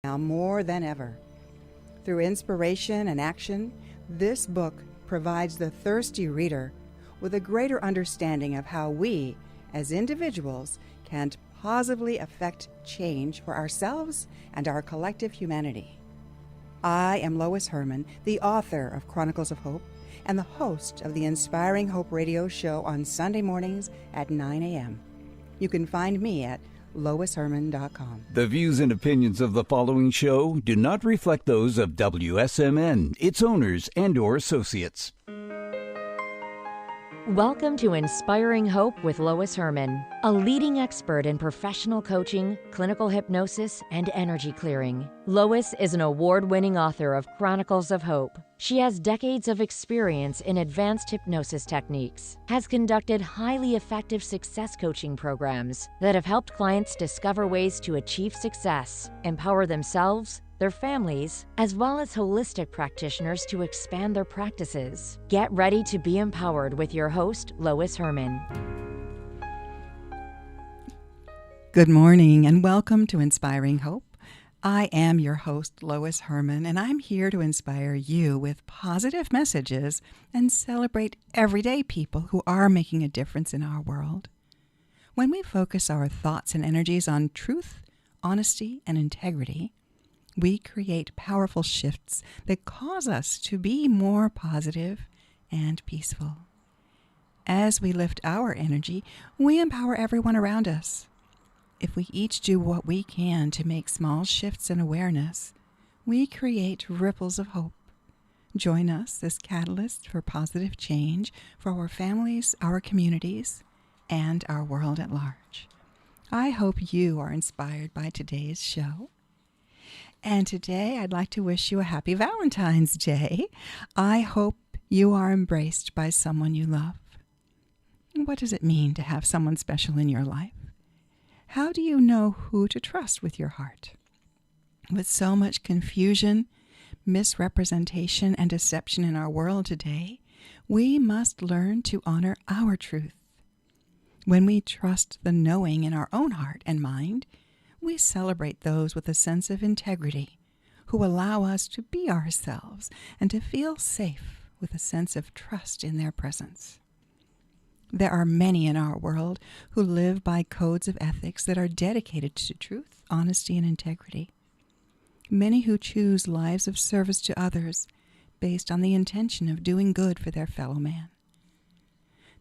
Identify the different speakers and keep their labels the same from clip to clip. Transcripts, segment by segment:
Speaker 1: now more than ever. Through inspiration and action, this book provides the thirsty reader with a greater understanding of how we, as individuals, can positively affect change for ourselves and our collective humanity. I am Lois Herman, the author of Chronicles of Hope and the host of the Inspiring Hope radio show on Sunday mornings at 9 a.m. You can find me at loisherman.com.
Speaker 2: The views and opinions of the following show do not reflect those of WSMN, its owners, and/or associates.
Speaker 3: Welcome to Inspiring Hope with Lois Herman, a leading expert in professional coaching, clinical hypnosis, and energy clearing. Lois is an award-winning author of Chronicles of Hope. She has decades of experience in advanced hypnosis techniques, has conducted highly effective success coaching programs that have helped clients discover ways to achieve success, empower themselves, their families, as well as holistic practitioners to expand their practices. Get ready to be empowered with your host, Lois Herman.
Speaker 1: Good morning and welcome to Inspiring Hope. I am your host, Lois Herman, and I'm here to inspire you with positive messages and celebrate everyday people who are making a difference in our world. When we focus our thoughts and energies on truth, honesty, and integrity, we create powerful shifts that cause us to be more positive and peaceful. As we lift our energy, we empower everyone around us. If we each do what we can to make small shifts in awareness, we create ripples of hope. Join us as catalysts for positive change for our families, our communities, and our world at large. I hope you are inspired by today's show. And today I'd like to wish you a happy Valentine's Day. I hope you are embraced by someone you love. What does it mean to have someone special in your life? How do you know who to trust with your heart? With so much confusion, misrepresentation, and deception in our world today, we must learn to honor our truth. When we trust the knowing in our own heart and mind, we celebrate those with a sense of integrity who allow us to be ourselves and to feel safe with a sense of trust in their presence. There are many in our world who live by codes of ethics that are dedicated to truth, honesty, and integrity. Many who choose lives of service to others based on the intention of doing good for their fellow man.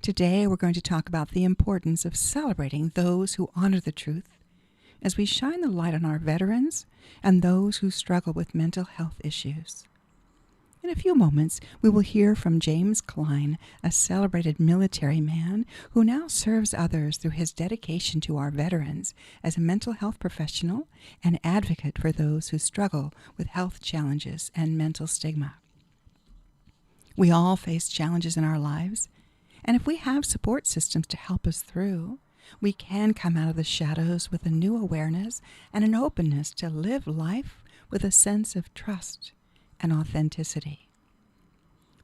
Speaker 1: Today we're going to talk about the importance of celebrating those who honor the truth as we shine the light on our veterans and those who struggle with mental health issues. In a few moments, we will hear from James Cline, a celebrated military man who now serves others through his dedication to our veterans as a mental health professional and advocate for those who struggle with health challenges and mental stigma. We all face challenges in our lives, and if we have support systems to help us through, we can come out of the shadows with a new awareness and an openness to live life with a sense of trust and authenticity.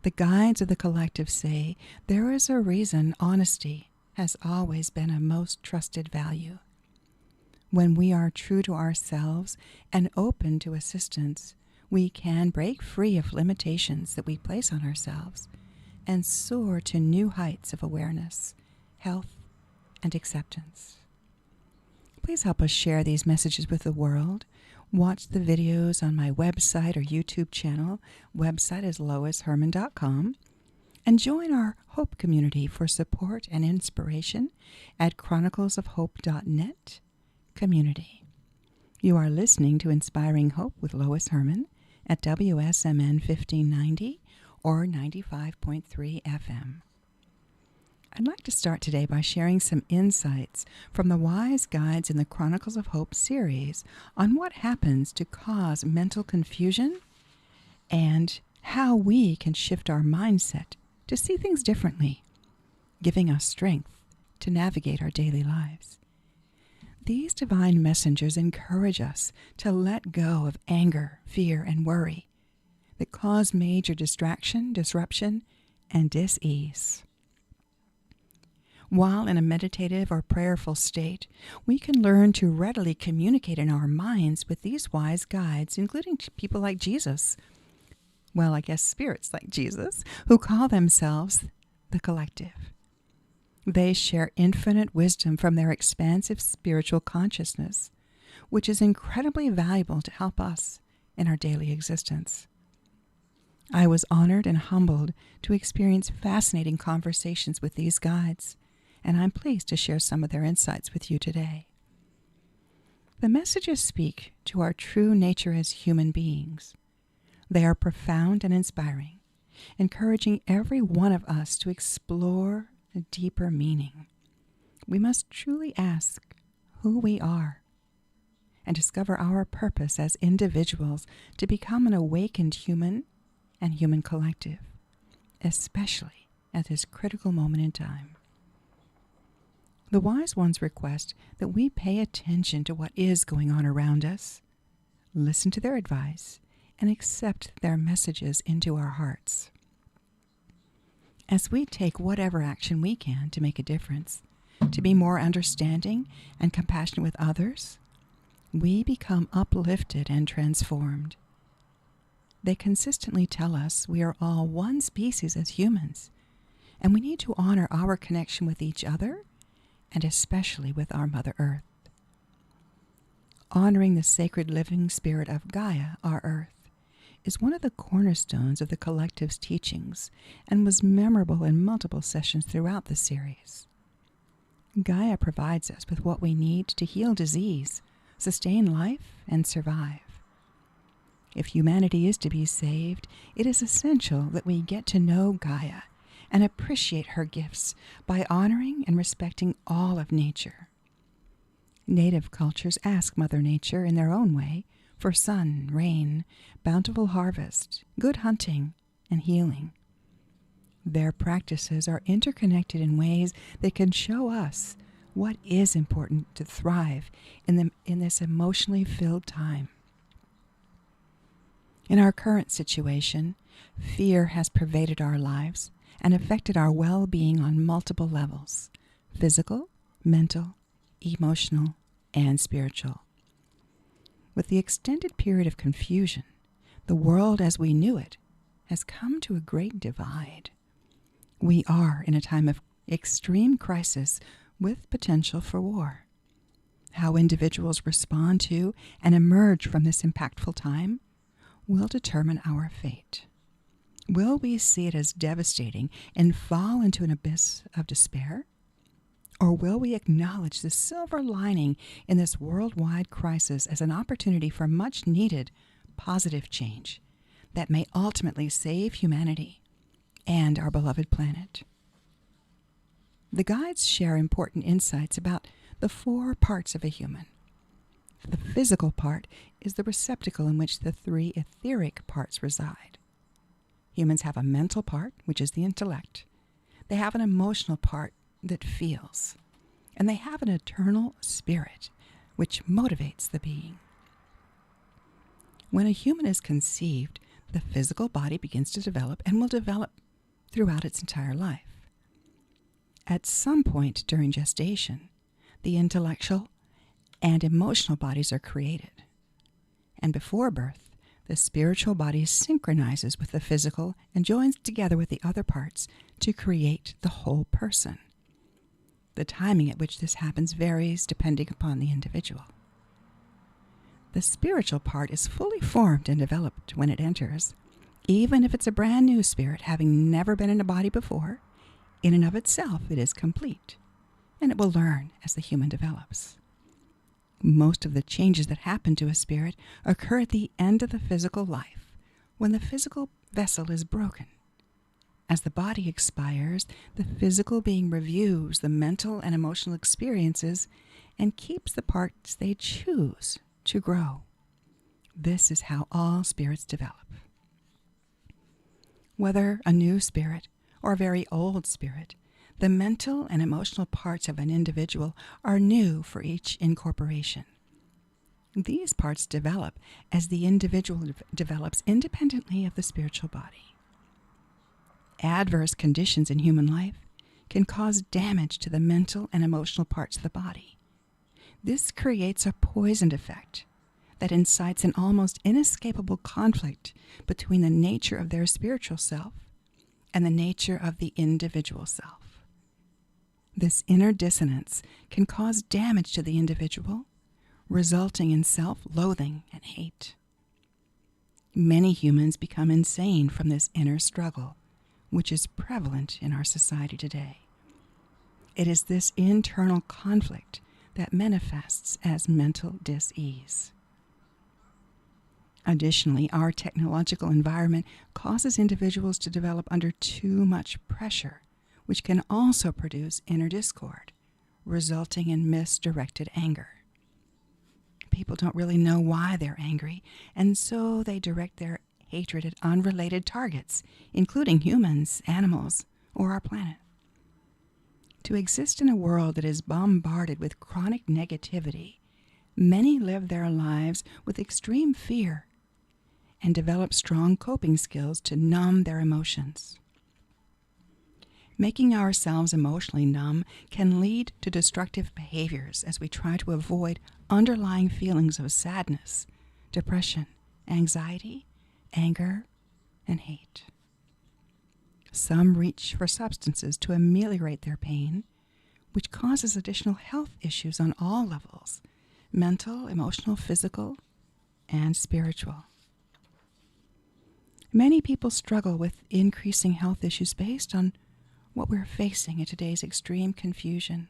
Speaker 1: The guides of the collective say there is a reason honesty has always been a most trusted value. When we are true to ourselves and open to assistance, we can break free of limitations that we place on ourselves and soar to new heights of awareness, health, and acceptance. Please help us share these messages with the world. Watch the videos on my website or YouTube channel. Website is loisherman.com. And join our Hope community for support and inspiration at chroniclesofhope.net community. You are listening to Inspiring Hope with Lois Herman at WSMN 1590 or 95.3 FM. I'd like to start today by sharing some insights from the Wise Guides in the Chronicles of Hope series on what happens to cause mental confusion and how we can shift our mindset to see things differently, giving us strength to navigate our daily lives. These divine messengers encourage us to let go of anger, fear, and worry that cause major distraction, disruption, and dis-ease. While in a meditative or prayerful state, we can learn to readily communicate in our minds with these wise guides, including people like Jesus. Well, I guess spirits like Jesus, who call themselves the collective. They share infinite wisdom from their expansive spiritual consciousness, which is incredibly valuable to help us in our daily existence. I was honored and humbled to experience fascinating conversations with these guides, and I'm pleased to share some of their insights with you today. The messages speak to our true nature as human beings. They are profound and inspiring, encouraging every one of us to explore a deeper meaning. We must truly ask who we are and discover our purpose as individuals to become an awakened human and human collective, especially at this critical moment in time. The wise ones request that we pay attention to what is going on around us, listen to their advice, and accept their messages into our hearts. As we take whatever action we can to make a difference, to be more understanding and compassionate with others, we become uplifted and transformed. They consistently tell us we are all one species as humans, and we need to honor our connection with each other and especially with our Mother Earth. Honoring the sacred living spirit of Gaia, our Earth, is one of the cornerstones of the collective's teachings and was memorable in multiple sessions throughout the series. Gaia provides us with what we need to heal disease, sustain life, and survive. If humanity is to be saved, it is essential that we get to know Gaia and appreciate her gifts by honoring and respecting all of nature. Native cultures ask Mother Nature in their own way for sun, rain, bountiful harvest, good hunting, and healing. Their practices are interconnected in ways that can show us what is important to thrive in this emotionally filled time. In our current situation, fear has pervaded our lives and affected our well-being on multiple levels: physical, mental, emotional, and spiritual. With the extended period of confusion, the world as we knew it has come to a great divide. We are in a time of extreme crisis with potential for war. How individuals respond to and emerge from this impactful time will determine our fate. Will we see it as devastating and fall into an abyss of despair? Or will we acknowledge the silver lining in this worldwide crisis as an opportunity for much-needed positive change that may ultimately save humanity and our beloved planet? The guides share important insights about the 4 parts of a human. The physical part is the receptacle in which the 3 etheric parts reside. Humans have a mental part, which is the intellect. They have an emotional part that feels. And they have an eternal spirit, which motivates the being. When a human is conceived, the physical body begins to develop and will develop throughout its entire life. At some point during gestation, the intellectual and emotional bodies are created. And before birth, the spiritual body synchronizes with the physical and joins together with the other parts to create the whole person. The timing at which this happens varies depending upon the individual. The spiritual part is fully formed and developed when it enters, even if it's a brand new spirit having never been in a body before. In and of itself, it is complete, and it will learn as the human develops. Most of the changes that happen to a spirit occur at the end of the physical life, when the physical vessel is broken. As the body expires, the physical being reviews the mental and emotional experiences and keeps the parts they choose to grow. This is how all spirits develop. Whether a new spirit or a very old spirit, the mental and emotional parts of an individual are new for each incorporation. These parts develop as the individual develops independently of the spiritual body. Adverse conditions in human life can cause damage to the mental and emotional parts of the body. This creates a poisoned effect that incites an almost inescapable conflict between the nature of their spiritual self and the nature of the individual self. This inner dissonance can cause damage to the individual, resulting in self-loathing and hate. Many humans become insane from this inner struggle, which is prevalent in our society today. It is this internal conflict that manifests as mental dis-ease. Additionally, our technological environment causes individuals to develop under too much pressure, which can also produce inner discord, resulting in misdirected anger. People don't really know why they're angry, and so they direct their hatred at unrelated targets, including humans, animals, or our planet. To exist in a world that is bombarded with chronic negativity, many live their lives with extreme fear and develop strong coping skills to numb their emotions. Making ourselves emotionally numb can lead to destructive behaviors as we try to avoid underlying feelings of sadness, depression, anxiety, anger, and hate. Some reach for substances to ameliorate their pain, which causes additional health issues on all levels: mental, emotional, physical, and spiritual. Many people struggle with increasing health issues based on what we're facing in today's extreme confusion.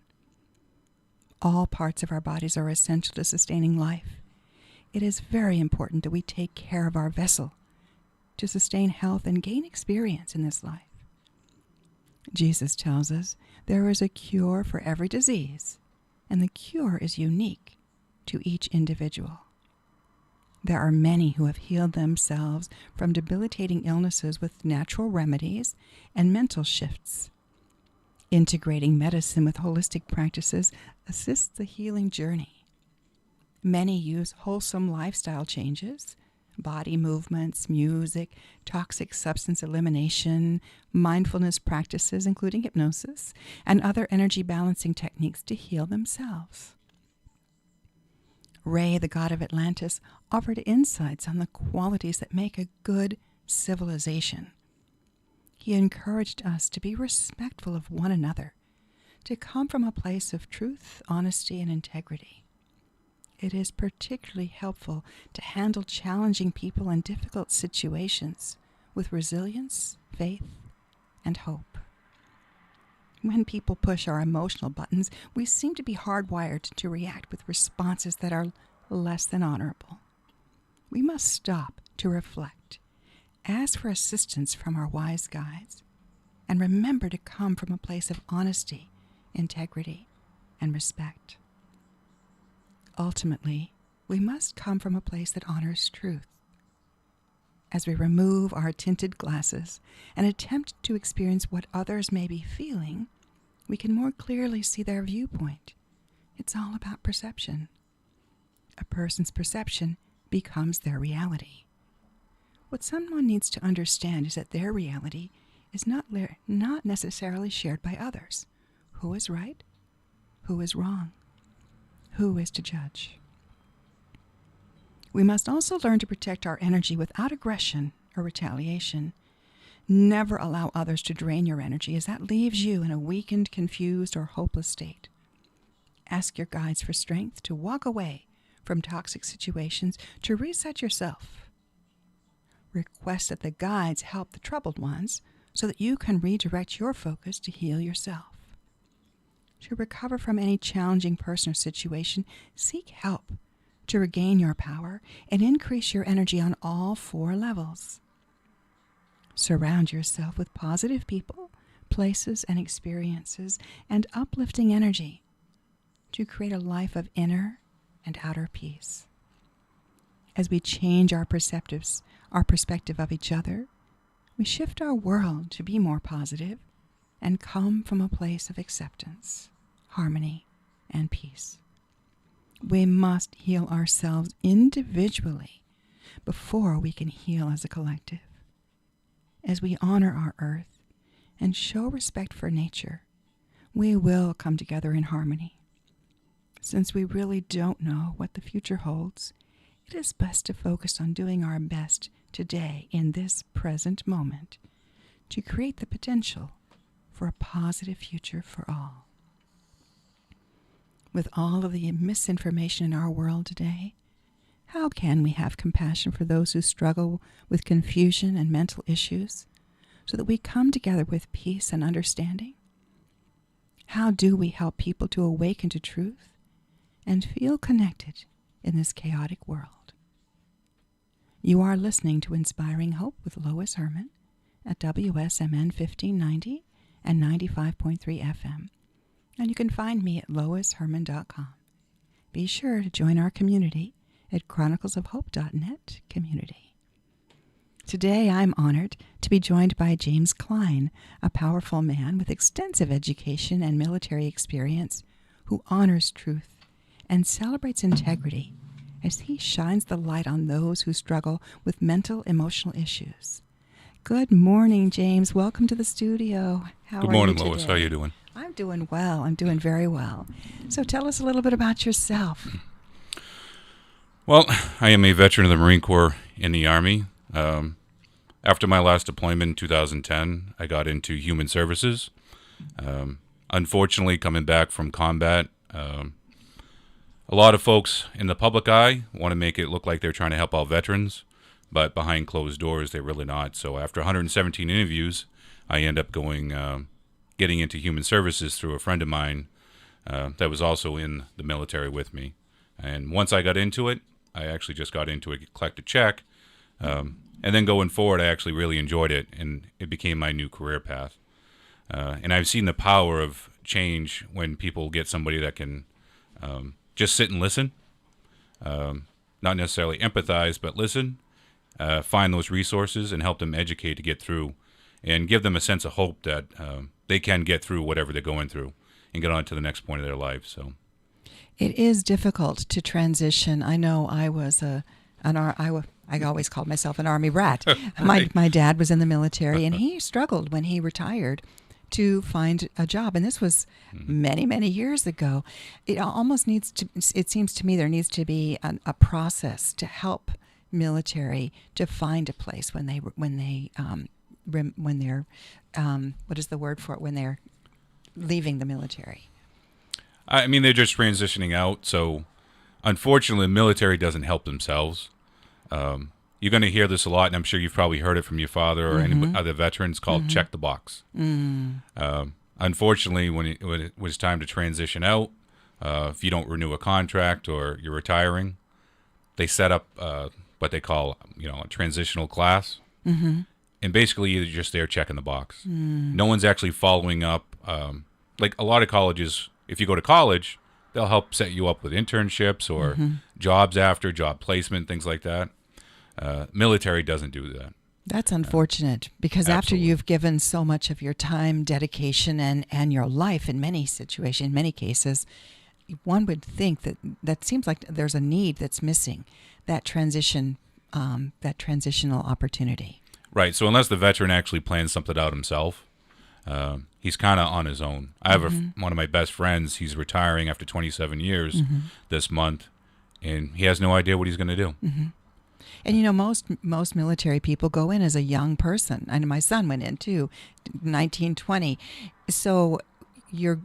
Speaker 1: All parts of our bodies are essential to sustaining life. It is very important that we take care of our vessel to sustain health and gain experience in this life. Jesus tells us there is a cure for every disease, and the cure is unique to each individual. There are many who have healed themselves from debilitating illnesses with natural remedies and mental shifts. Integrating medicine with holistic practices assists the healing journey. Many use wholesome lifestyle changes, body movements, music, toxic substance elimination, mindfulness practices, including hypnosis, and other energy balancing techniques to heal themselves. Re, the god of Atlantis, offered insights on the qualities that make a good civilization. He encouraged us to be respectful of one another, to come from a place of truth, honesty, and integrity. It is particularly helpful to handle challenging people and difficult situations with resilience, faith, and hope. When people push our emotional buttons, we seem to be hardwired to react with responses that are less than honorable. We must stop to reflect, ask for assistance from our wise guides, and remember to come from a place of honesty, integrity, and respect. Ultimately, we must come from a place that honors truth. As we remove our tinted glasses and attempt to experience what others may be feeling, we can more clearly see their viewpoint. It's all about perception. A person's perception becomes their reality. What someone needs to understand is that their reality is not necessarily shared by others. Who is right? Who is wrong? Who is to judge? We must also learn to protect our energy without aggression or retaliation. Never allow others to drain your energy, as that leaves you in a weakened, confused, or hopeless state. Ask your guides for strength to walk away from toxic situations, to reset yourself. Request that the guides help the troubled ones so that you can redirect your focus to heal yourself. To recover from any challenging person or situation, seek help to regain your power and increase your energy on all 4 levels. Surround yourself with positive people, places, and experiences, and uplifting energy to create a life of inner and outer peace. As we change our perspective of each other, we shift our world to be more positive and come from a place of acceptance, harmony, and peace. We must heal ourselves individually before we can heal as a collective. As we honor our earth and show respect for nature, we will come together in harmony. Since we really don't know what the future holds, it is best to focus on doing our best today in this present moment to create the potential for a positive future for all. With all of the misinformation in our world today, how can we have compassion for those who struggle with confusion and mental issues so that we come together with peace and understanding? How do we help people to awaken to truth and feel connected in this chaotic world? You are listening to Inspiring Hope with Lois Herman at WSMN 1590 and 95.3 FM. And you can find me at loisherman.com. Be sure to join our community at chroniclesofhope.net community. Today I'm honored to be joined by James Cline, a powerful man with extensive education and military experience who honors truth and celebrates integrity as he shines the light on those who struggle with mental, emotional issues. Good morning, James. Welcome to the studio.
Speaker 4: Good morning, Lois. How are you doing?
Speaker 1: I'm doing well. I'm doing very well. So tell us a little bit about yourself.
Speaker 4: Well, I am a veteran of the Marine Corps in the Army. After my last deployment in 2010, I got into human services. Unfortunately, coming back from combat, a lot of folks in the public eye want to make it look like they're trying to help out veterans, but behind closed doors, they're really not. So after 117 interviews, I end up getting into human services through a friend of mine that was also in the military with me. And once I got into it, I actually just got into it to collect a check. And then going forward, I actually really enjoyed it, and it became my new career path. And I've seen the power of change when people get somebody that can just sit and listen, not necessarily empathize, but listen, find those resources and help them educate to get through and give them a sense of hope that they can get through whatever they're going through and get on to the next point of their life. So
Speaker 1: it is difficult to transition. I know I was I always called myself an Army brat.
Speaker 4: Right.
Speaker 1: My dad was in the military, and he struggled when he retired to find a job. And this was many, many years ago. It almost needs to, it seems to me there needs to be a process to help military to find a place when they're what is the word for it, when they're leaving the military.
Speaker 4: I mean, they're just transitioning out. So unfortunately, the military doesn't help themselves. You're going to hear this a lot, and I'm sure you've probably heard it from your father or any other veterans, called check the box. Unfortunately, when it was time to transition out, if you don't renew a contract or you're retiring, they set up what they call a transitional class. And basically you're just there checking the box. No one's actually following up. Like a lot of colleges, if you go to college, they'll help set you up with internships or jobs after, job placement, things like that. Military doesn't do that.
Speaker 1: That's unfortunate, because after
Speaker 4: Absolutely.
Speaker 1: you've given so much of your time, dedication, and your life in many situations, in many cases, one would think that seems like there's a need that's missing, that transitional opportunity.
Speaker 4: Right. So unless the veteran actually plans something out himself, he's kind of on his own. I have one of my best friends. He's retiring after 27 years this month, and he has no idea what he's going to do.
Speaker 1: And most military people go in as a young person. And my son went in too, 19, 20. So you're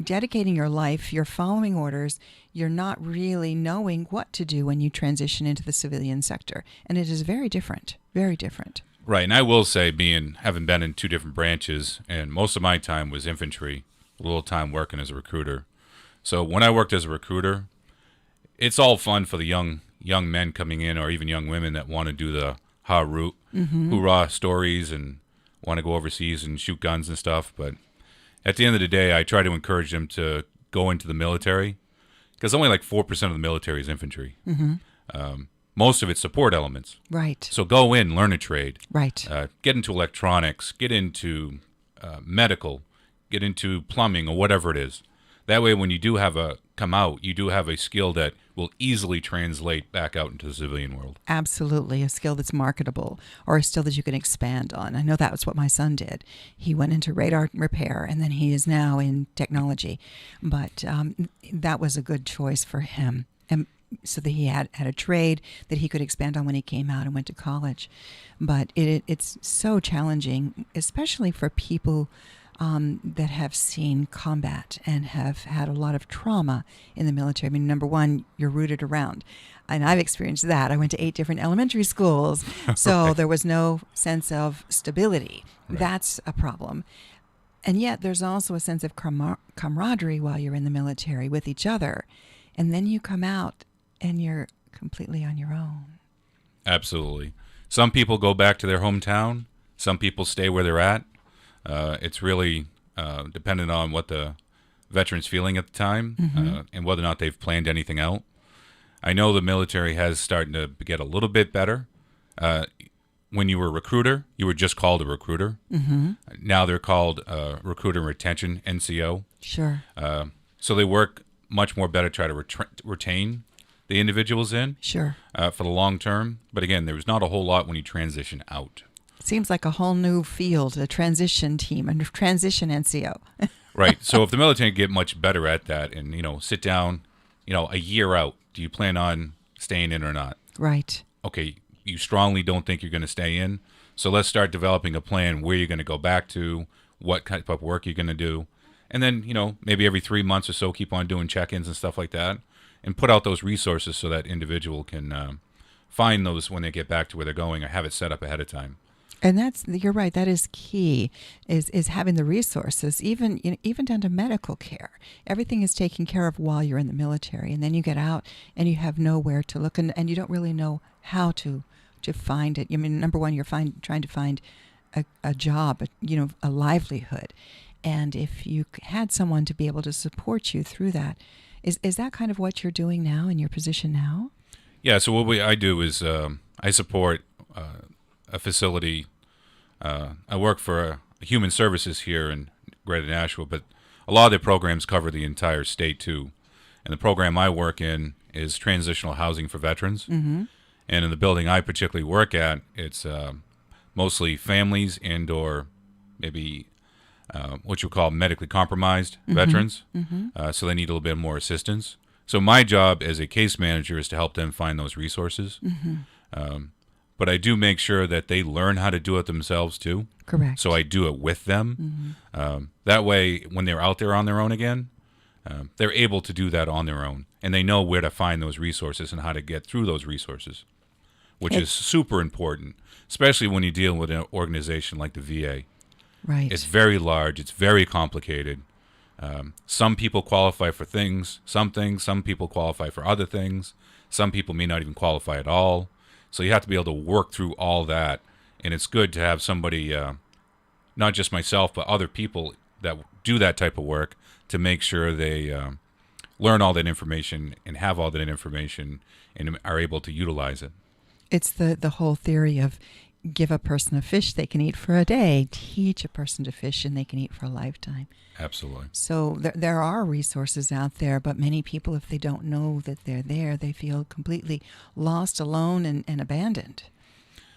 Speaker 1: dedicating your life, you're following orders, you're not really knowing what to do when you transition into the civilian sector. And it is very different, very different.
Speaker 4: Right, and I will say, having been in two different branches, and most of my time was infantry, a little time working as a recruiter. So when I worked as a recruiter, it's all fun for the young men coming in, or even young women that want to do the hoorah stories and want to go overseas and shoot guns and stuff. But at the end of the day, I try to encourage them to go into the military, because only like 4% of the military is infantry. Most of it's support elements.
Speaker 1: Right.
Speaker 4: So go in, learn a trade.
Speaker 1: Right.
Speaker 4: Get into electronics, get into medical, get into plumbing or whatever it is. That way, when you do have a come out, you do have a skill that will easily translate back out into the civilian world.
Speaker 1: Absolutely, a skill that's marketable, or a skill that you can expand on. I know that was what my son did. He went into radar repair, and then he is now in technology. But that was a good choice for him, and so that he had a trade that he could expand on when he came out and went to college. But it's so challenging, especially for people that have seen combat and have had a lot of trauma in the military. I mean, number one, you're rooted around. And I've experienced that. I went to 8 different elementary schools, so there was no sense of stability. Right. That's a problem. And yet there's also a sense of camaraderie while you're in the military with each other. And then you come out and you're completely on your own.
Speaker 4: Absolutely. Some people go back to their hometown. Some people stay where they're at. It's really dependent on what the veteran's feeling at the time, and whether or not they've planned anything out. I know the military has started to get a little bit better. When you were a recruiter, you were just called a recruiter. Now they're called Recruiter Retention, NCO.
Speaker 1: Sure.
Speaker 4: So they work much more better to try to retain the individuals in
Speaker 1: Sure.
Speaker 4: For the long term. But again, there's not a whole lot when you transition out.
Speaker 1: Seems like a whole new field, a transition team, a transition NCO.
Speaker 4: Right. So if the military can get much better at that and, sit down, a year out, do you plan on staying in or not?
Speaker 1: Right.
Speaker 4: Okay, you strongly don't think you're going to stay in. So let's start developing a plan where you're going to go back to, what type of work you're going to do. And then, maybe every 3 months or so, keep on doing check-ins and stuff like that, and put out those resources so that individual can find those when they get back to where they're going, or have it set up ahead of time.
Speaker 1: And you're right, that is key, is having the resources, even down to medical care. Everything is taken care of while you're in the military, and then you get out and you have nowhere to look, and you don't really know how to find it. I mean, number one, you're trying to find a job, a livelihood. And if you had someone to be able to support you through that, is that kind of what you're doing now in your position now?
Speaker 4: Yeah, so what I do is I support a facility. I work for Human Services here in Greater Nashville, but a lot of their programs cover the entire state too. And the program I work in is transitional housing for veterans. And in the building I particularly work at, it's mostly families and or maybe what you call medically compromised veterans. So they need a little bit more assistance. So my job as a case manager is to help them find those resources. But I do make sure that they learn how to do it themselves too.
Speaker 1: Correct.
Speaker 4: So I do it with them. That way, when they're out there on their own again, they're able to do that on their own. And they know where to find those resources and how to get through those resources, which is super important, especially when you deal with an organization like the VA.
Speaker 1: Right.
Speaker 4: It's very large. It's very complicated. Some people qualify for some people qualify for other things. Some people may not even qualify at all. So you have to be able to work through all that. And it's good to have somebody, not just myself, but other people that do that type of work to make sure they learn all that information and have all that information and are able to utilize it.
Speaker 1: It's the whole theory of give a person a fish they can eat for a day, teach a person to fish and they can eat for a lifetime.
Speaker 4: Absolutely.
Speaker 1: So there are resources out there, but many people, if they don't know that they're there, they feel completely lost, alone, and abandoned.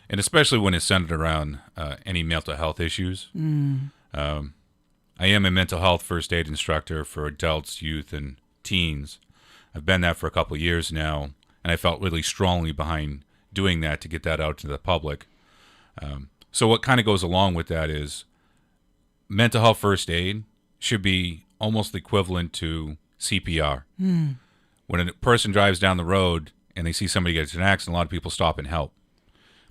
Speaker 4: And especially when it's centered around any mental health issues. I am a mental health first aid instructor for adults, youth, and teens. I've been that for a couple of years now, and I felt really strongly behind doing that to get that out to the public. So what kind of goes along with that is mental health first aid should be almost equivalent to CPR. When a person drives down the road and they see somebody get into an accident, a lot of people stop and help.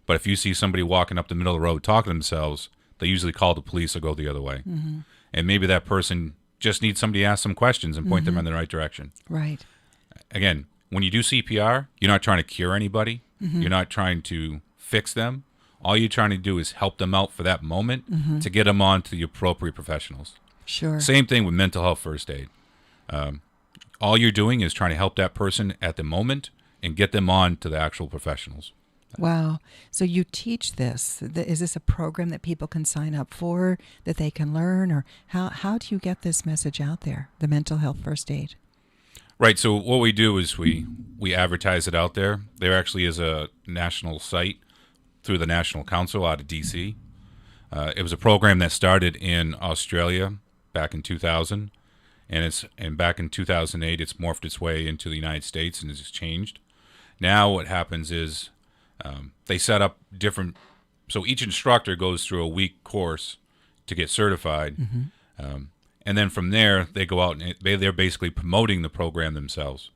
Speaker 4: But if you see somebody walking up the middle of the road talking to themselves, they usually call the police or go the other way. And maybe that person just needs somebody to ask some questions and point them in the right direction.
Speaker 1: Right.
Speaker 4: Again, when you do CPR, you're not trying to cure anybody. You're not trying to fix them. All you're trying to do is help them out for that moment to get them on to the appropriate professionals.
Speaker 1: Sure.
Speaker 4: Same thing with mental health first aid. All you're doing is trying to help that person at the moment and get them on to the actual professionals.
Speaker 1: Wow. So you teach this. Is this a program that people can sign up for, that they can learn? Or how do you get this message out there, the mental health first aid?
Speaker 4: Right. So what we do is we advertise it out there. There actually is a national site through the National Council out of D.C. It was a program that started in Australia back in 2000, and back in 2008, it's morphed its way into the United States and has changed. Now what happens is they set up different. So each instructor goes through a week course to get certified. And then from there, they go out and they're basically promoting the program themselves.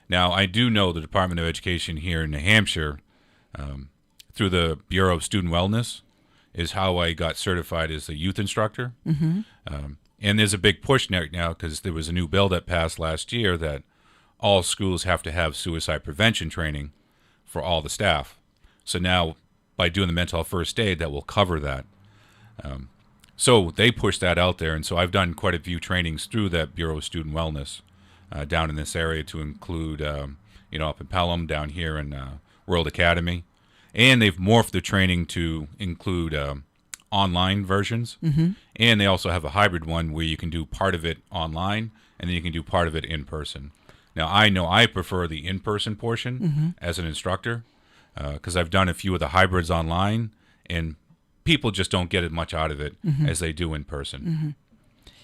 Speaker 4: Now, I do know the Department of Education here in New Hampshire, through the Bureau of Student Wellness, is how I got certified as a youth instructor. And there's a big push now because there was a new bill that passed last year that all schools have to have suicide prevention training for all the staff. So now, by doing the mental health first aid, that will cover that. So they push that out there, and so I've done quite a few trainings through that Bureau of Student Wellness down in this area to include, up in Pelham, down here in World Academy. And they've morphed the training to include online versions. And they also have a hybrid one where you can do part of it online, and then you can do part of it in person. Now, I know I prefer the in-person portion as an instructor because I've done a few of the hybrids online, and people just don't get as much out of it as they do in person.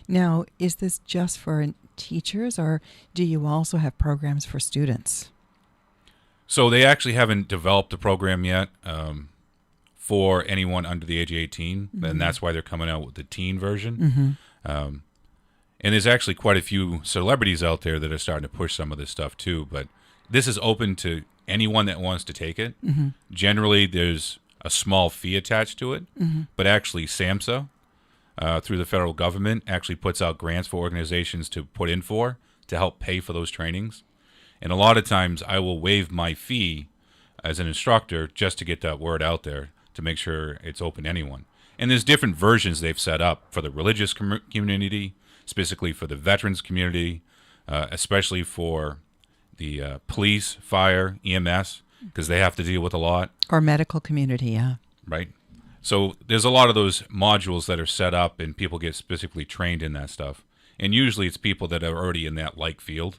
Speaker 1: Now, is this just for teachers, or do you also have programs for students?
Speaker 4: So they actually haven't developed the program yet for anyone under the age of 18, and that's why they're coming out with the teen version. And there's actually quite a few celebrities out there that are starting to push some of this stuff too, but this is open to anyone that wants to take it. Generally, there's a small fee attached to it, but actually SAMHSA, through the federal government, actually puts out grants for organizations to put in for to help pay for those trainings. And a lot of times I will waive my fee as an instructor just to get that word out there to make sure it's open to anyone. And there's different versions they've set up for the religious community, specifically for the veterans community, especially for the police, fire, EMS, because they have to deal with a lot.
Speaker 1: Or medical community, yeah.
Speaker 4: Right. So there's a lot of those modules that are set up and people get specifically trained in that stuff. And usually it's people that are already in that like field,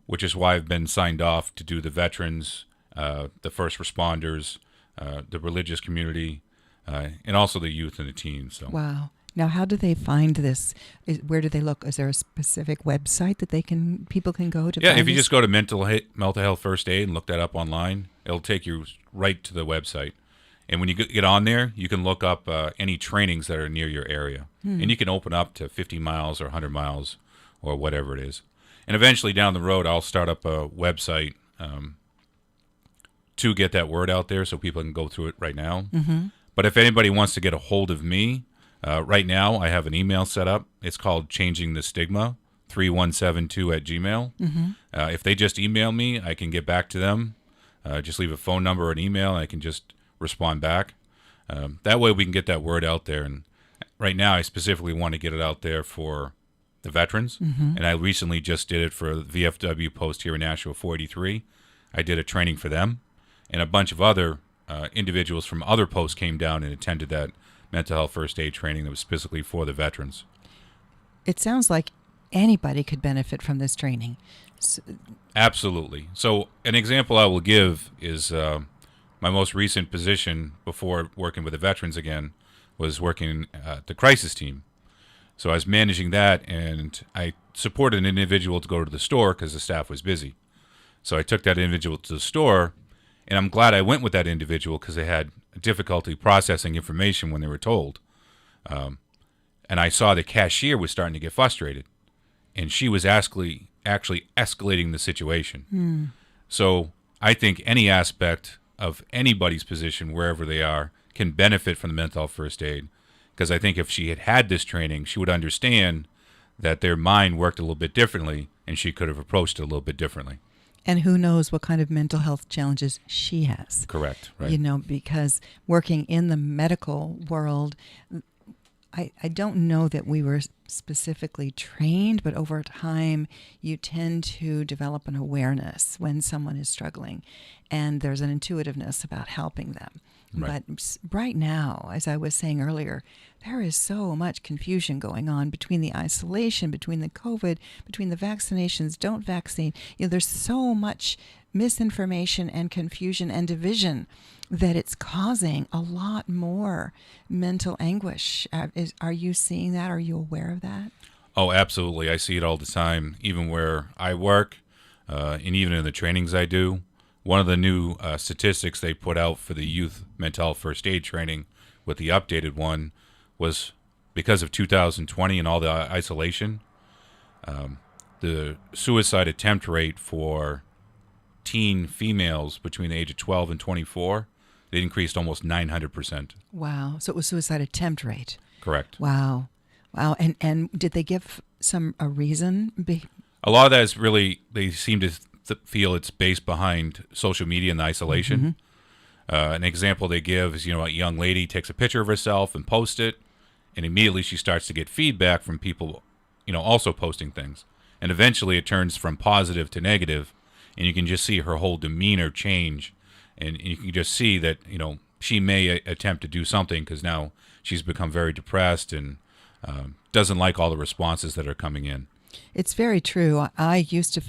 Speaker 4: which is why I've been signed off to do the veterans, the first responders, the religious community, and also the youth and the teens. So.
Speaker 1: Wow. Now, how do they find this? Where do they look? Is there a specific website that people can go to?
Speaker 4: Yeah,
Speaker 1: find
Speaker 4: if you
Speaker 1: this?
Speaker 4: just go to mental health first aid and look that up online, it'll take you right to the website. And when you get on there, you can look up any trainings that are near your area. And you can open up to 50 miles or 100 miles or whatever it is. And eventually down the road, I'll start up a website to get that word out there so people can go through it right now. But if anybody wants to get a hold of me, right now I have an email set up. It's called Changing the Stigma, 3172@gmail. If they just email me, I can get back to them. Just leave a phone number or an email, and I can just respond back. That way we can get that word out there. And right now I specifically want to get it out there for the veterans. And I recently just did it for the VFW post here in Nashville 483. I did a training for them, and a bunch of other individuals from other posts came down and attended that mental health first aid training that was specifically for the veterans.
Speaker 1: It sounds like anybody could benefit from this training.
Speaker 4: Absolutely. So an example I will give is my most recent position before working with the veterans again was working at the crisis team. So I was managing that, and I supported an individual to go to the store because the staff was busy. So I took that individual to the store, and I'm glad I went with that individual because they had difficulty processing information when they were told. And I saw the cashier was starting to get frustrated, and she was actually escalating the situation. So I think any aspect of anybody's position, wherever they are, can benefit from the mental health first aid. Because I think if she had had this training, she would understand that their mind worked a little bit differently, and she could have approached it a little bit differently.
Speaker 1: And who knows what kind of mental health challenges she has.
Speaker 4: Correct. Right.
Speaker 1: You know, because working in the medical world, I don't know that we were specifically trained, but over time you tend to develop an awareness when someone is struggling, and there's an intuitiveness about helping them. But right now, as I was saying earlier, there is so much confusion going on between the isolation, between the COVID, between the vaccinations, don't vaccinate. There's so much misinformation and confusion and division that it's causing a lot more mental anguish. Are you seeing that? Are you aware of that?
Speaker 4: Oh, absolutely. I see it all the time, even where I work, and even in the trainings I do. One of the new statistics they put out for the youth mental health first aid training with the updated one was because of 2020 and all the isolation, the suicide attempt rate for teen females between the age of 12 and 24, it increased almost 900%.
Speaker 1: Wow. So it was suicide attempt rate.
Speaker 4: Correct.
Speaker 1: Wow. And did they give a reason?
Speaker 4: A lot of that is really, they seem to feel it's based behind social media and the isolation. An example they give is, a young lady takes a picture of herself and posts it, and immediately she starts to get feedback from people, also posting things. And eventually it turns from positive to negative, and you can just see her whole demeanor change. And you can just see that, she may attempt to do something because now she's become very depressed and doesn't like all the responses that are coming in.
Speaker 1: It's very true. I used to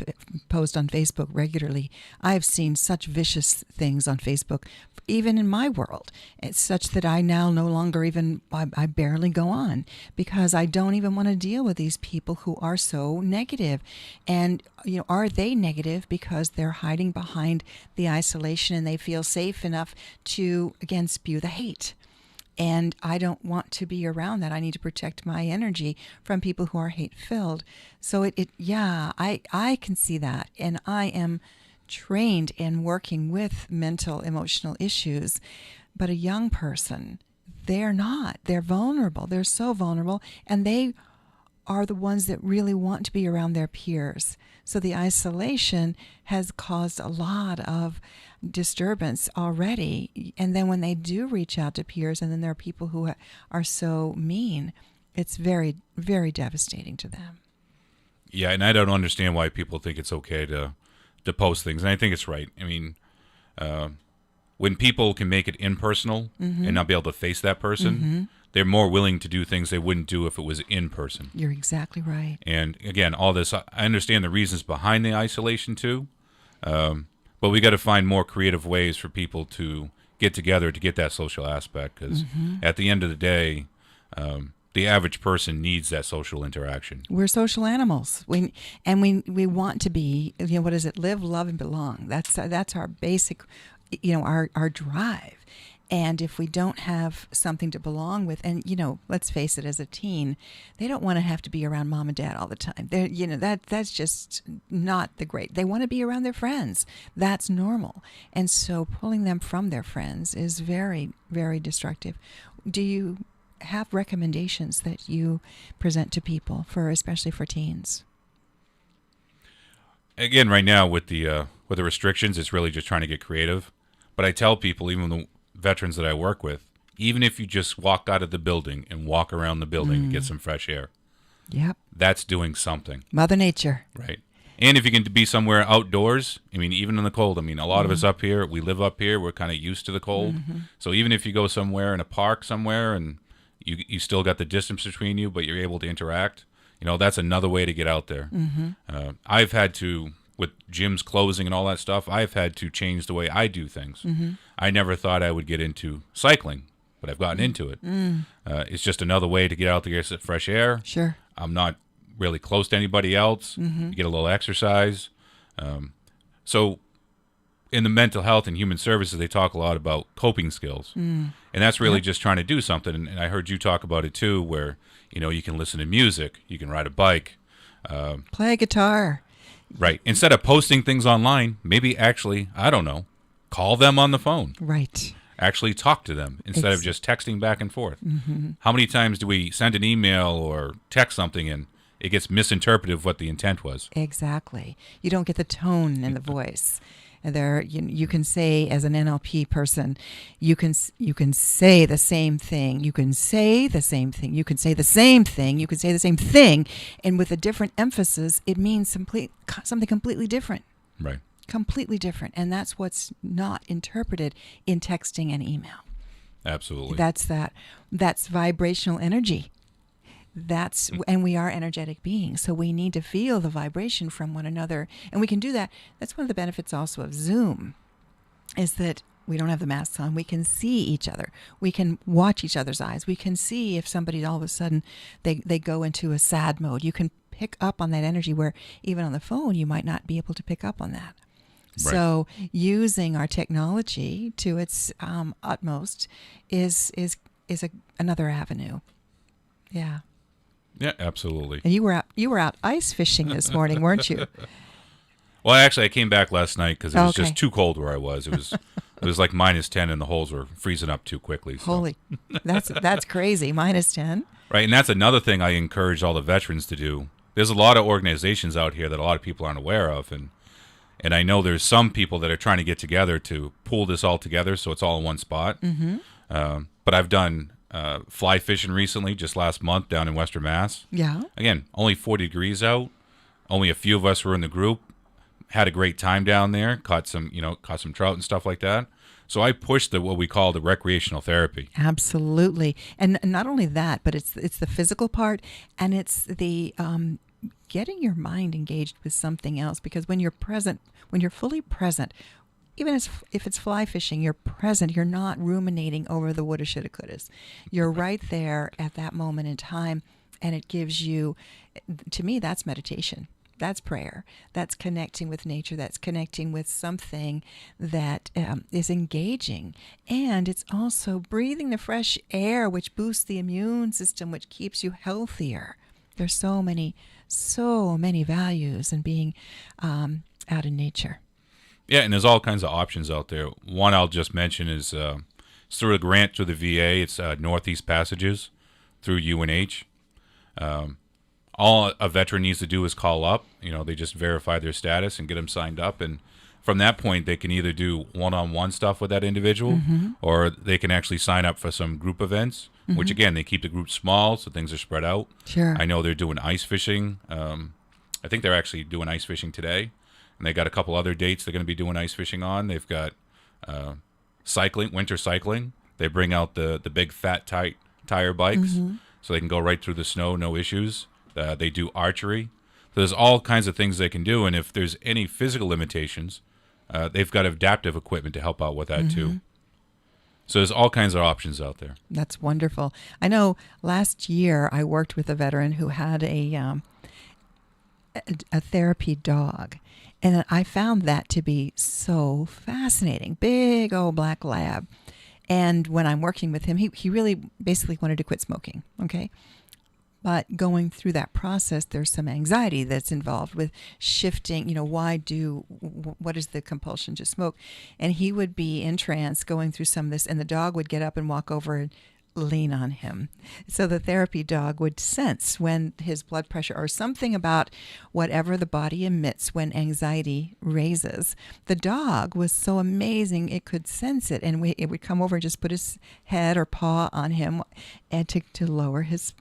Speaker 1: post on Facebook regularly. I've seen such vicious things on Facebook, even in my world. It's such that I now no longer I barely go on because I don't even want to deal with these people who are so negative. And, are they negative because they're hiding behind the isolation and they feel safe enough to, again, spew the hate? And I don't want to be around that. I need to protect my energy from people who are hate-filled. So I can see that. And I am trained in working with mental, emotional issues. But a young person, they're not. They're vulnerable. They're so vulnerable. And they are the ones that really want to be around their peers. So the isolation has caused a lot of disturbance already. And then when they do reach out to peers, and then there are people who are so mean, it's very, very devastating to them.
Speaker 4: Yeah, and I don't understand why people think it's okay to post things. And I think it's right. I mean, when people can make it impersonal and not be able to face that person, they're more willing to do things they wouldn't do if it was in person.
Speaker 1: You're exactly right.
Speaker 4: And again, all this, I understand the reasons behind the isolation too, but we got to find more creative ways for people to get together to get that social aspect. Because at the end of the day, the average person needs that social interaction.
Speaker 1: We're social animals. We want to be, what is it? Live, love, and belong. That's our basic, our drive. And if we don't have something to belong with, and, let's face it, as a teen, they don't want to have to be around mom and dad all the time. That's just not the great. They want to be around their friends. That's normal. And so pulling them from their friends is very, very destructive. Do you have recommendations that you present to people, especially for teens?
Speaker 4: Again, right now with the restrictions, it's really just trying to get creative. But I tell people, even the veterans that I work with, even if you just walk out of the building and walk around the building and get some fresh air, that's doing something.
Speaker 1: Mother Nature.
Speaker 4: Right. And if you can be somewhere outdoors, even in the cold, a lot of us up here, we live up here, we're kind of used to the cold. So even if you go somewhere in a park somewhere and you still got the distance between you, but you're able to interact, that's another way to get out there. I've had to, with gyms closing and all that stuff, I've had to change the way I do things. I never thought I would get into cycling, but I've gotten into it. It's just another way to get out there, get fresh air.
Speaker 1: Sure.
Speaker 4: I'm not really close to anybody else. You get a little exercise. So in the mental health and human services, they talk a lot about coping skills. And that's really just trying to do something. And I heard you talk about it too, where, you can listen to music, you can ride a bike.
Speaker 1: Play a guitar.
Speaker 4: Right. Instead of posting things online, maybe actually, I don't know, call them on the phone.
Speaker 1: Right.
Speaker 4: Actually talk to them instead of just texting back and forth. How many times do we send an email or text something and it gets misinterpreted what the intent was?
Speaker 1: Exactly. You don't get the tone in the voice. And you can say, as an NLP person, you can say the same thing. You can say the same thing. You can say the same thing. You can say the same thing, and with a different emphasis, it means something completely different.
Speaker 4: Right.
Speaker 1: Completely different, and that's what's not interpreted in texting and email.
Speaker 4: Absolutely.
Speaker 1: That's vibrational energy. And we are energetic beings, so we need to feel the vibration from one another, and we can do that. That's one of the benefits also of Zoom, is that we don't have the masks on. We can see each other. We can watch each other's eyes. We can see if somebody all of a sudden they go into a sad mode. You can pick up on that energy where even on the phone you might not be able to pick up on that. Right. So using our technology to its utmost is another avenue. Yeah.
Speaker 4: Yeah, absolutely.
Speaker 1: And you were out ice fishing this morning, weren't you?
Speaker 4: Well, actually, I came back last night because it was just too cold where I was. It was like -10, and the holes were freezing up too quickly. So.
Speaker 1: Holy, that's crazy. -10.
Speaker 4: Right, and that's another thing I encourage all the veterans to do. There's a lot of organizations out here that a lot of people aren't aware of, and I know there's some people that are trying to get together to pull this all together so it's all in one spot. Mm-hmm. But I've done fly fishing recently, just last month down in Western Mass.
Speaker 1: Yeah.
Speaker 4: Again, only 40 degrees out. Only a few of us were in the group. Had a great time down there. Caught some trout and stuff like that. So I pushed what we call the recreational therapy.
Speaker 1: Absolutely, and not only that, but it's the physical part, and it's the getting your mind engaged with something else. Because when you're present, when you're fully present, even if it's fly fishing, you're present. You're not ruminating over the woulda, shoulda, couldas. You're right there at that moment in time, and it gives you, to me, that's meditation. That's prayer. That's connecting with nature. That's connecting with something that is engaging. And it's also breathing the fresh air, which boosts the immune system, which keeps you healthier. There's so many values in being out in nature.
Speaker 4: Yeah, and there's all kinds of options out there. One I'll just mention is it's through a grant through the VA. It's Northeast Passages through UNH. All a veteran needs to do is call up. They just verify their status and get them signed up. And from that point, they can either do one-on-one stuff with that individual, mm-hmm. or they can actually sign up for some group events, mm-hmm. which, again, they keep the group small so things are spread out.
Speaker 1: Sure.
Speaker 4: I know they're doing ice fishing. I think they're actually doing ice fishing today. And they got a couple other dates they're going to be doing ice fishing on. They've got cycling, winter cycling. They bring out the big fat tire bikes, mm-hmm. so they can go right through the snow, no issues. They do archery. So there's all kinds of things they can do. And if there's any physical limitations, they've got adaptive equipment to help out with that, mm-hmm. too. So there's all kinds of options out there.
Speaker 1: That's wonderful. I know last year I worked with a veteran who had a therapy dog. And I found that to be so fascinating. Big old black lab. And when I'm working with him, he really basically wanted to quit smoking, okay? But going through that process, there's some anxiety that's involved with shifting, what is the compulsion to smoke? And he would be in trance going through some of this, and the dog would get up and walk over and lean on him. So the therapy dog would sense when his blood pressure or something about whatever the body emits when anxiety raises. The dog was so amazing it could sense it, and it would come over and just put his head or paw on him and to lower his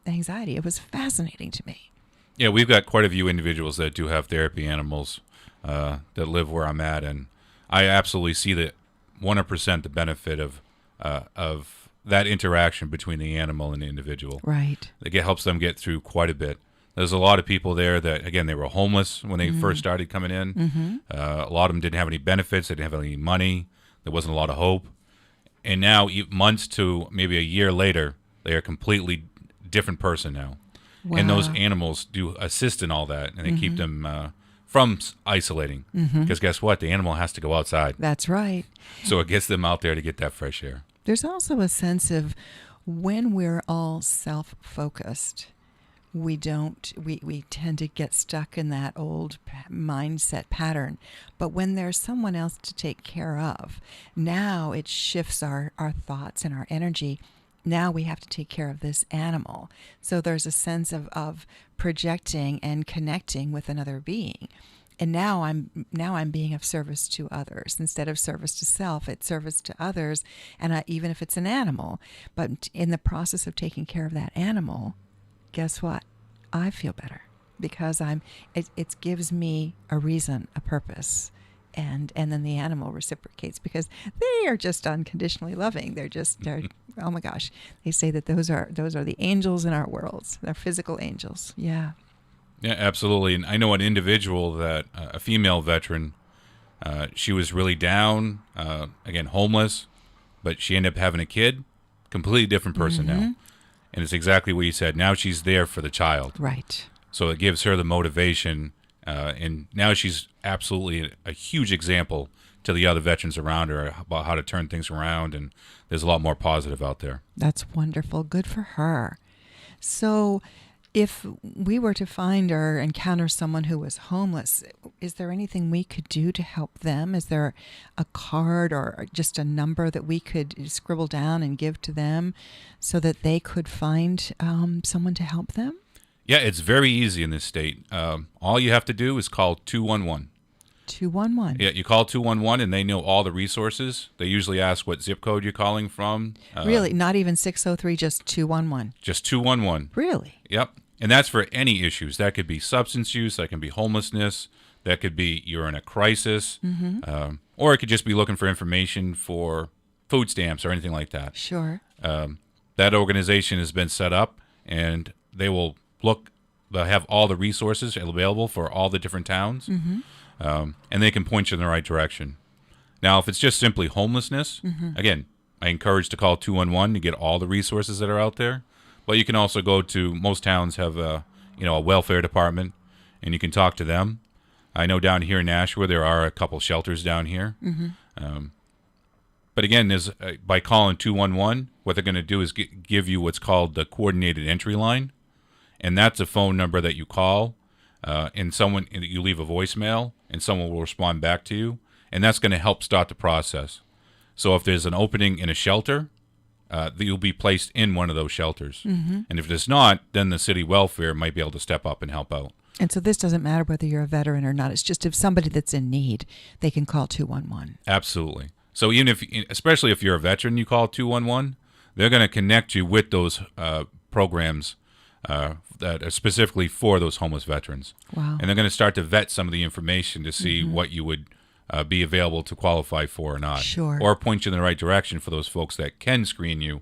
Speaker 1: anxiety. It was fascinating to me.
Speaker 4: Yeah, we've got quite a few individuals that do have therapy animals that live where I'm at, and I absolutely see that 100% the benefit of that interaction between the animal and the individual.
Speaker 1: Right.
Speaker 4: It helps them get through quite a bit. There's a lot of people there that, again, they were homeless when they mm-hmm. first started coming in. Mm-hmm. A lot of them didn't have any benefits. They didn't have any money. There wasn't a lot of hope. And now, months to maybe a year later, they are a completely different person now. Wow. And those animals do assist in all that, and they mm-hmm. keep them from isolating. Mm-hmm. Because guess what? The animal has to go outside.
Speaker 1: That's right.
Speaker 4: So it gets them out there to get that fresh air.
Speaker 1: There's also a sense of when we're all self-focused, we tend to get stuck in that old mindset pattern. But when there's someone else to take care of, now it shifts our thoughts and our energy. Now we have to take care of this animal. So there's a sense of projecting and connecting with another being. And now I'm being of service to others. Instead of service to self, it's service to others, and even if it's an animal. But in the process of taking care of that animal, guess what? I feel better because it gives me a reason, a purpose, and then the animal reciprocates because they are just unconditionally loving. They're oh my gosh, they say that those are the angels in our worlds. They're physical angels. Yeah.
Speaker 4: Yeah, absolutely. And I know an individual that a female veteran. She was really down, again, homeless, but she ended up having a kid, completely different person now. And it's exactly what you said. Now she's there for the child.
Speaker 1: Right.
Speaker 4: So it gives her the motivation, and now she's absolutely a huge example to the other veterans around her about how to turn things around, and there's a lot more positive out there.
Speaker 1: That's wonderful. Good for her. So if we were to find or encounter someone who was homeless, is there anything we could do to help them? Is there a card or just a number that we could scribble down and give to them so that they could find someone to help them?
Speaker 4: Yeah, it's very easy in this state. All you have to do is call 211.
Speaker 1: 211.
Speaker 4: Yeah, you call 211 and they know all the resources. They usually ask what zip code you're calling from.
Speaker 1: Really? Not even 603, just 211?
Speaker 4: Just 211.
Speaker 1: Really?
Speaker 4: Yep. And that's for any issues. That could be substance use, that can be homelessness, that could be you're in a crisis, or it could just be looking for information for food stamps or anything like that.
Speaker 1: Sure.
Speaker 4: That organization has been set up, and they will they'll have all the resources available for all the different towns, and they can point you in the right direction. Now, if it's just simply homelessness, again, I encourage to call 211 to get all the resources that are out there. But you can also go to, most towns have a welfare department, and you can talk to them. I know down here in Nashua there are a couple shelters down here. But again, by calling 211, what they're going to do is give you what's called the coordinated entry line, and that's a phone number that you call, and you leave a voicemail, and someone will respond back to you, and that's going to help start the process. So if there's an opening in a shelter, you'll be placed in one of those shelters. And if it's not, then the city welfare might be able to step up and help out.
Speaker 1: And so this doesn't matter whether you're a veteran or not. It's just if somebody that's in need, they can call 211.
Speaker 4: Absolutely. So especially if you're a veteran, you call 211, they're going to connect you with those programs that are specifically for those homeless veterans.
Speaker 1: Wow.
Speaker 4: And they're going to start to vet some of the information to see what you would be available to qualify for or not.
Speaker 1: Sure.
Speaker 4: Or point you in the right direction for those folks that can screen you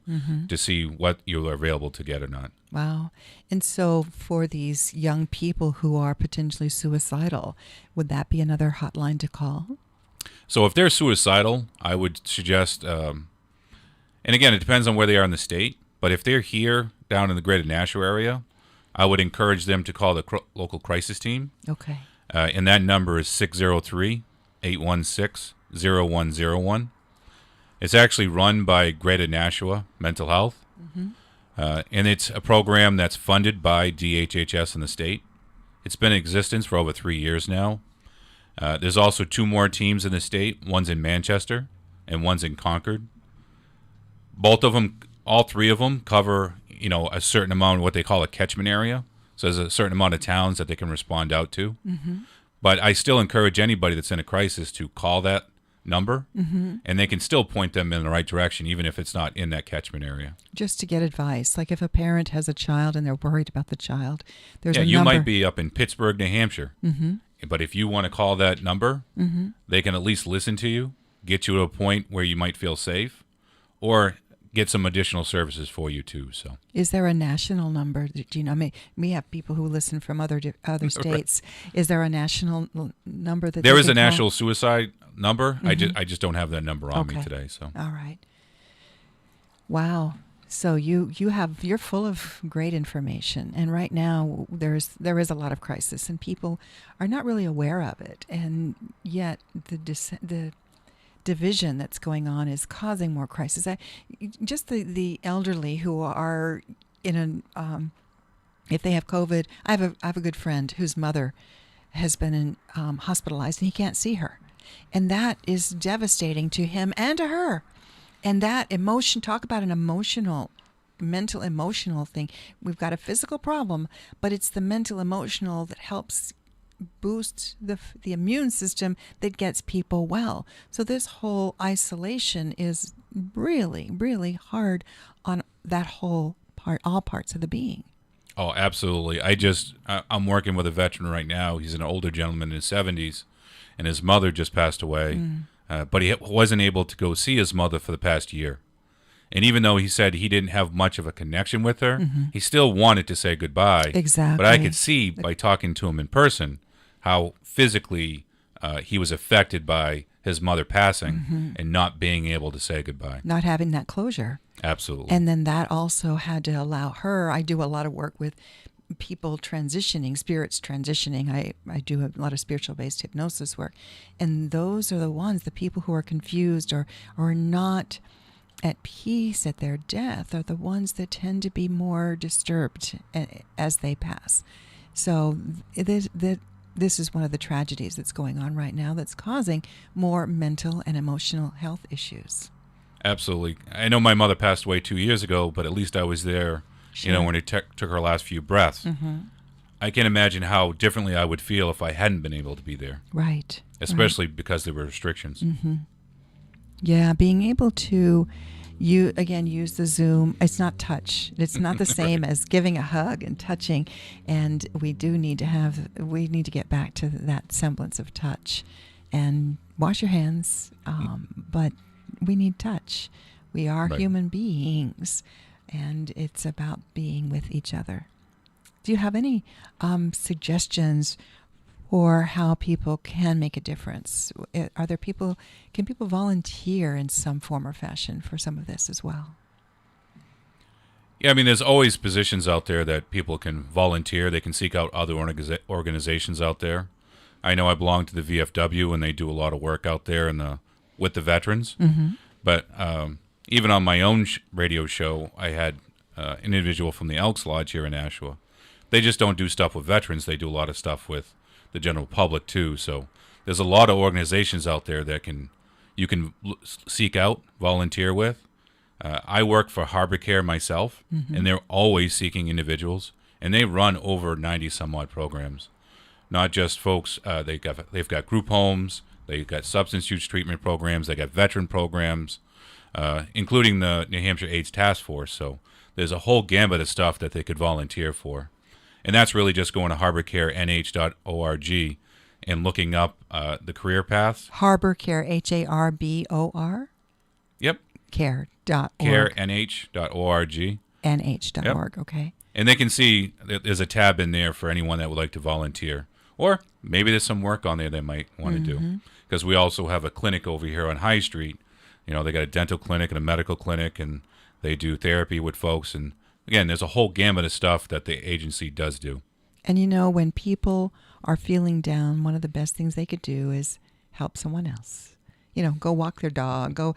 Speaker 4: to see what you're available to get or not.
Speaker 1: Wow. And so for these young people who are potentially suicidal, would that be another hotline to call?
Speaker 4: So if they're suicidal, I would suggest, and again, it depends on where they are in the state, but if they're here down in the greater Nashua area, I would encourage them to call the local crisis team.
Speaker 1: Okay.
Speaker 4: And that number is 603-816-0101. It's actually run by Greater Nashua Mental Health. And it's a program that's funded by DHHS in the state. It's been in existence for over 3 years now. There's also 2 more teams in the state. One's in Manchester and one's in Concord. All 3 of them cover, a certain amount of what they call a catchment area. So there's a certain amount of towns that they can respond out to. But I still encourage anybody that's in a crisis to call that number, and they can still point them in the right direction, even if it's not in that catchment area.
Speaker 1: Just to get advice, like if a parent has a child and they're worried about the child, there's a number.
Speaker 4: You might be up in Pittsburgh, New Hampshire, but if you want to call that number, they can at least listen to you, get you to a point where you might feel safe, or get some additional services for you too. So,
Speaker 1: is there a national number? Do you know? We have people who listen from other states. Is there a national number that
Speaker 4: there is a
Speaker 1: call?
Speaker 4: national suicide number? I just don't have that number on me today. So,
Speaker 1: all right. Wow. So you're full of great information, and right now there is a lot of crisis, and people are not really aware of it, and yet the division that's going on is causing more crisis. Just the elderly who are in if they have COVID. I have a good friend whose mother has been hospitalized and he can't see her, and that is devastating to him and to her. And that emotion, talk about an mental emotional thing. We've got a physical problem, but it's the mental emotional that helps boost the immune system that gets people well. So this whole isolation is really, really hard on that whole part, all parts of the being.
Speaker 4: Oh, absolutely. I'm working with a veteran right now. He's an older gentleman in his 70s, and his mother just passed away. But he wasn't able to go see his mother for the past year. And even though he said he didn't have much of a connection with her, he still wanted to say goodbye.
Speaker 1: Exactly.
Speaker 4: But I could see by talking to him in person how physically he was affected by his mother passing and not being able to say goodbye.
Speaker 1: Not having that closure.
Speaker 4: Absolutely.
Speaker 1: And then that also had to allow her. I do a lot of work with people transitioning, spirits transitioning. I do a lot of spiritual-based hypnosis work. And those are the ones, the people who are confused or not at peace at their death are the ones that tend to be more disturbed as they pass. So this is one of the tragedies that's going on right now that's causing more mental and emotional health issues.
Speaker 4: Absolutely. I know my mother passed away 2 years ago, but at least I was there,
Speaker 1: Sure.
Speaker 4: when it took her last few breaths. I can't imagine how differently I would feel if I hadn't been able to be there.
Speaker 1: Right.
Speaker 4: Especially because there were restrictions.
Speaker 1: Yeah, being able to use the Zoom. It's not touch. It's not the same as giving a hug and touching. And we need to get back to that semblance of touch. And wash your hands, but we need touch. We are
Speaker 4: Right.
Speaker 1: human beings, and it's about being with each other. Do you have any suggestions for how people can make a difference? Can people volunteer in some form or fashion for some of this as well?
Speaker 4: Yeah, I mean, there's always positions out there that people can volunteer. They can seek out other organizations out there. I know I belong to the VFW, and they do a lot of work out there with the veterans. But even on my own radio show, I had an individual from the Elks Lodge here in Nashua. They just don't do stuff with veterans. They do a lot of stuff with the general public too. So there's a lot of organizations out there that you can seek out, volunteer with. I work for Harbor Care myself, and they're always seeking individuals, and they run over 90 some odd programs. Not just folks. They've got group homes. They've got substance use treatment programs. They got veteran programs, including the New Hampshire AIDS Task Force. So there's a whole gambit of stuff that they could volunteer for. And that's really just going to harborcarenh.org and looking up the career paths.
Speaker 1: Harbor Care, HARBOR?
Speaker 4: Yep.
Speaker 1: Care.org.
Speaker 4: Carenh.org.
Speaker 1: NH.org,
Speaker 4: Yep.
Speaker 1: Okay.
Speaker 4: And they can see that there's a tab in there for anyone that would like to volunteer. Or maybe there's some work on there they might want to do. Because we also have a clinic over here on High Street. They got a dental clinic and a medical clinic, and they do therapy with folks. And again, there's a whole gamut of stuff that the agency does do.
Speaker 1: And when people are feeling down, one of the best things they could do is help someone else. Go walk their dog, go,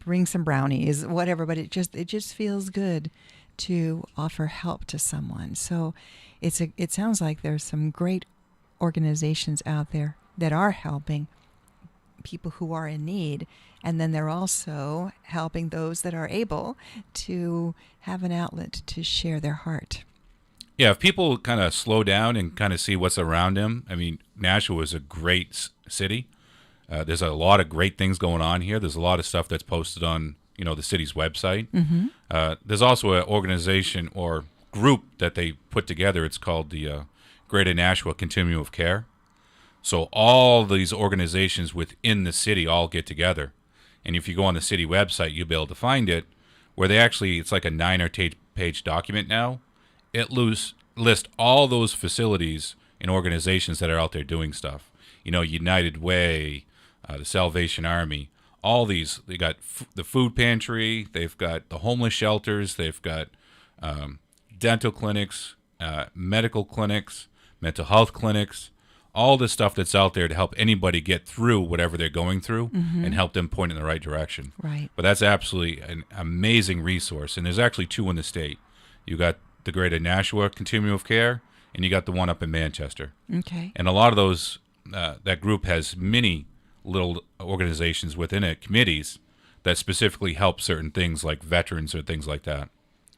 Speaker 1: bring some brownies, whatever. But it just feels good to offer help to someone. So it sounds like there's some great organizations out there that are helping people who are in need. And then they're also helping those that are able to have an outlet to share their heart.
Speaker 4: Yeah, if people kind of slow down and kind of see what's around them, I mean, Nashua is a great city. There's a lot of great things going on here. There's a lot of stuff that's posted on, the city's website. There's also an organization or group that they put together. It's called the Greater Nashua Continuum of Care. So all these organizations within the city all get together. And if you go on the city website, you'll be able to find it, where it's like a 9 or 10 page document now. It lists all those facilities and organizations that are out there doing stuff. United Way, the Salvation Army, all these. They got the food pantry, they've got the homeless shelters, they've got dental clinics, medical clinics, mental health clinics, all the stuff that's out there to help anybody get through whatever they're going through and help them point in the right direction.
Speaker 1: Right.
Speaker 4: But that's absolutely an amazing resource. And there's actually two in the state. You got the Greater Nashua Continuum of Care, and you got the one up in Manchester.
Speaker 1: Okay.
Speaker 4: And a lot of those, that group has many little organizations within it, committees, that specifically help certain things like veterans or things like that.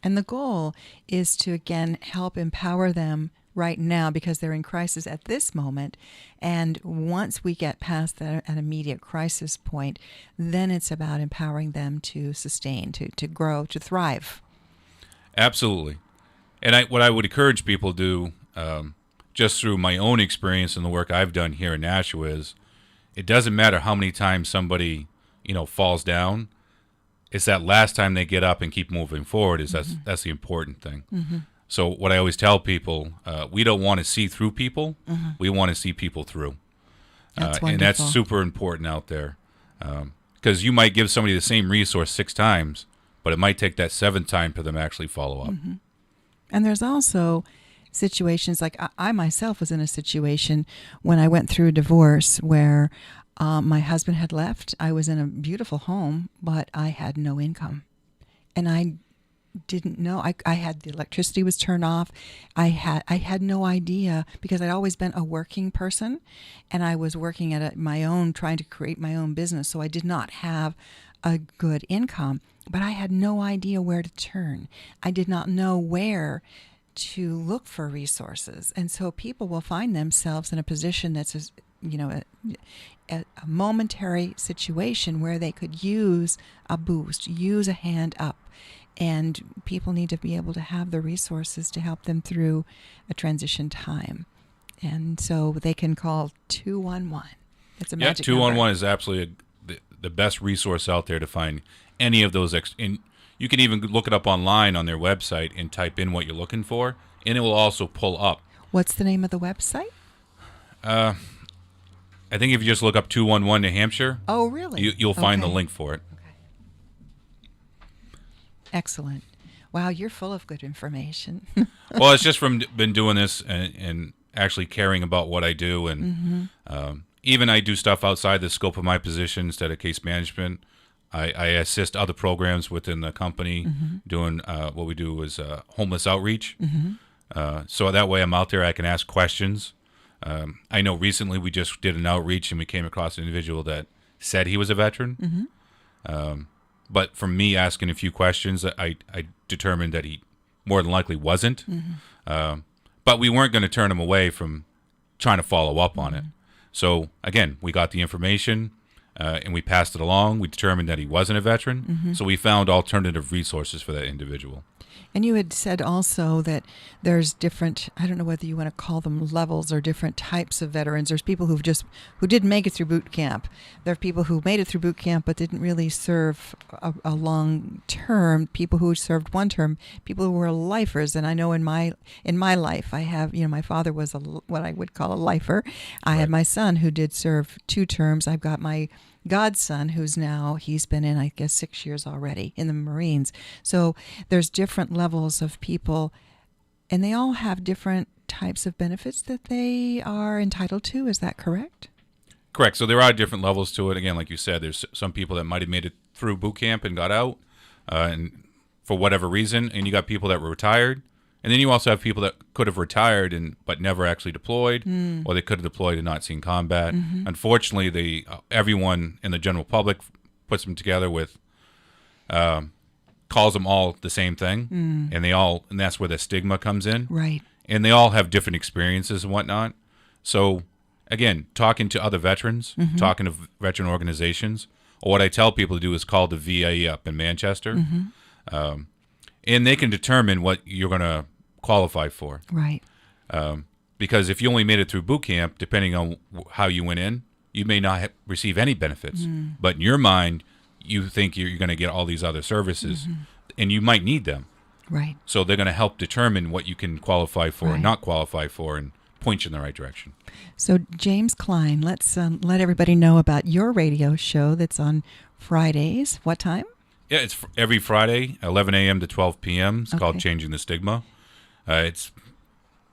Speaker 1: And the goal is to, again, help empower them right now because they're in crisis at this moment. And once we get past an immediate crisis point, then it's about empowering them to sustain, to grow, to thrive.
Speaker 4: Absolutely. And what I would encourage people to do, just through my own experience and the work I've done here in Nashua is it doesn't matter how many times somebody, falls down. It's that last time they get up and keep moving forward that's the important thing. So what I always tell people, we don't want to see through people. We want to see people through. And that's super important out there. Because you might give somebody the same resource 6 times, but it might take that 7th time for them to actually follow up.
Speaker 1: And there's also situations like I myself was in a situation when I went through a divorce where my husband had left. I was in a beautiful home, but I had no income. And I didn't know. I had the electricity was turned off. I had no idea because I'd always been a working person, and I was working at my own, trying to create my own business. So I did not have a good income, but I had no idea where to turn. I did not know where to look for resources, and so people will find themselves in a position that's a momentary situation where they could use a boost, use a hand up. And people need to be able to have the resources to help them through a transition time. And so they can call 211. It's a magic
Speaker 4: 211
Speaker 1: number.
Speaker 4: is absolutely the best resource out there to find any of those. And you can even look it up online on their website and type in what you're looking for, and it will also pull up.
Speaker 1: What's the name of the website?
Speaker 4: I think if you just look up 211 New Hampshire,
Speaker 1: oh, really?
Speaker 4: You'll find the link for it.
Speaker 1: Excellent. Wow, you're full of good information.
Speaker 4: Well, it's just from been doing this and actually caring about what I do. And even I do stuff outside the scope of my position instead of case management. I assist other programs within the company doing what we do is homeless outreach. So that way I'm out there, I can ask questions. I know recently we just did an outreach and we came across an individual that said he was a veteran. But from me asking a few questions, I determined that he more than likely wasn't. But we weren't going to turn him away from trying to follow up on it. So, again, we got the information and we passed it along. We determined that he wasn't a veteran. So we found alternative resources for that individual.
Speaker 1: And you had said also that there's different, I don't know whether you want to call them levels or different types of veterans. There's people who didn't make it through boot camp. There are people who made it through boot camp but didn't really serve a long term, people who served one term, people who were lifers. And I know in my life, I have, my father was what I would call a lifer. I had my son who did serve 2 terms. I've got my godson he's been in, I guess, 6 years already in the Marines. So there's different levels of people, and they all have different types of benefits that they are entitled to. Is that correct?
Speaker 4: Correct. So there are different levels to it. Again, like you said, there's some people that might have made it through boot camp and got out and for whatever reason, and you got people that were retired. And then you also have people that could have retired but never actually deployed, or they could have deployed and not seen combat. Unfortunately, everyone in the general public puts them together with, calls them all the same thing, and that's where the stigma comes in.
Speaker 1: Right.
Speaker 4: And they all have different experiences and whatnot. So, again, talking to other veterans, talking to veteran organizations, or what I tell people to do is call the VA up in Manchester. And they can determine what you're going to qualify for.
Speaker 1: Right.
Speaker 4: Because if you only made it through boot camp, depending on how you went in, you may not receive any benefits. But in your mind, you think you're going to get all these other services, and you might need them.
Speaker 1: Right.
Speaker 4: So they're going to help determine what you can qualify for and not qualify for and point you in the right direction.
Speaker 1: So, James Cline, let's let everybody know about your radio show that's on Fridays. What time?
Speaker 4: Yeah, it's every Friday, 11 a.m. to 12 p.m. It's called Changing the Stigma. It's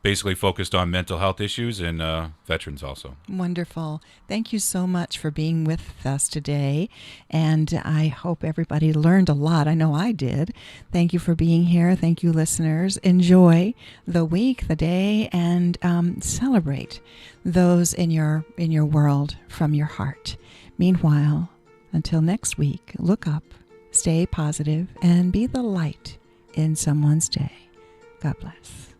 Speaker 4: basically focused on mental health issues and veterans also.
Speaker 1: Wonderful. Thank you so much for being with us today. And I hope everybody learned a lot. I know I did. Thank you for being here. Thank you, listeners. Enjoy the week, the day, and celebrate those in your world from your heart. Meanwhile, until next week, look up. Stay positive and be the light in someone's day. God bless.